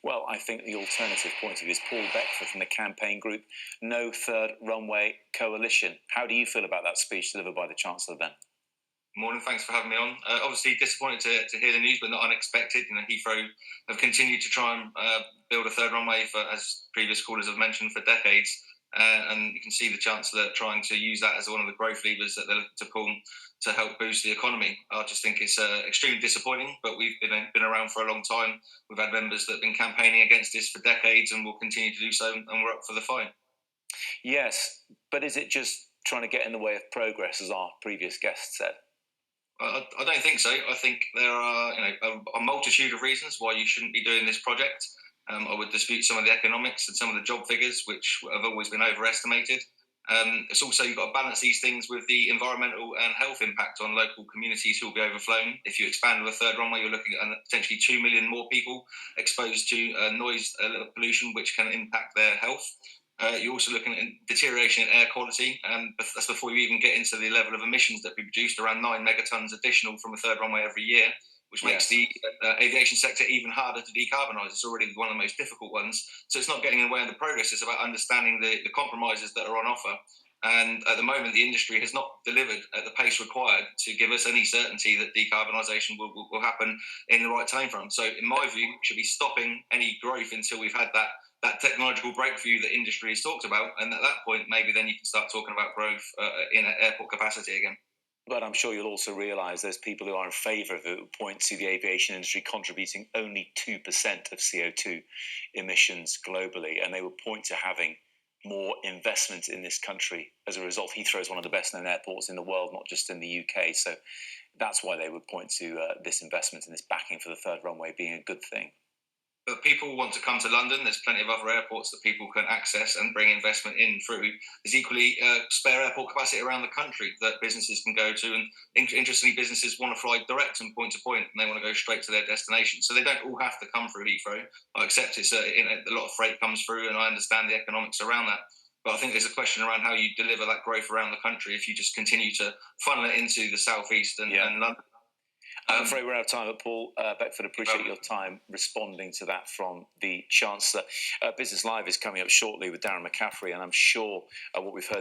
Well, I think the alternative point of view is Paul Beckford from the campaign group No Third Runway Coalition. How do you feel about that speech delivered by the Chancellor then? Morning, thanks for having me on. Obviously disappointed to hear the news, but not unexpected. Heathrow have continued to try and build a third runway for, as previous callers have mentioned, for decades. And you can see the Chancellor trying to use that as one of the growth levers that they're looking to pull to help boost the economy. I just think it's extremely disappointing, but we've been around for a long time. We've had members that have been campaigning against this for decades and will continue to do so, and we're up for the fight. Yes, but is it just trying to get in the way of progress, as our previous guest said? I don't think so. I think there are a multitude of reasons why you shouldn't be doing this project. I would dispute some of the economics and some of the job figures, which have always been overestimated. It's also, you've got to balance these things with the environmental and health impact on local communities who will be overflown. If you expand with a third runway, you're looking at potentially 2 million more people exposed to noise pollution, which can impact their health. You're also looking at deterioration in air quality, and that's before you even get into the level of emissions that we produced, around 9 megatons additional from a third runway every year, which makes the aviation sector even harder to decarbonise. It's already one of the most difficult ones. So it's not getting in the way of the progress. It's about understanding the compromises that are on offer. And at the moment, the industry has not delivered at the pace required to give us any certainty that decarbonisation will happen in the right time frame. So in my view, we should be stopping any growth until we've had that technological breakthrough that industry has talked about. And at that point, maybe then you can start talking about growth in airport capacity again. But I'm sure you'll also realise there's people who are in favour of it who point to the aviation industry contributing only 2% of CO2 emissions globally, and they will point to having more investment in this country as a result. Heathrow is one of the best known airports in the world, not just in the UK. So that's why they would point to this investment and this backing for the third runway being a good thing. But people want to come to London. There's plenty of other airports that people can access and bring investment in through. There's equally spare airport capacity around the country that businesses can go to. And interestingly, businesses want to fly direct and point to point, and they want to go straight to their destination. So they don't all have to come through Heathrow. I accept it's a lot of freight comes through, and I understand the economics around that. But I think there's a question around how you deliver that growth around the country if you just continue to funnel it into the southeast and London. I'm afraid we're out of time, but Paul Beckford, appreciate your time responding to that from the Chancellor. Business Live is coming up shortly with Darren McCaffrey, and I'm sure what we've heard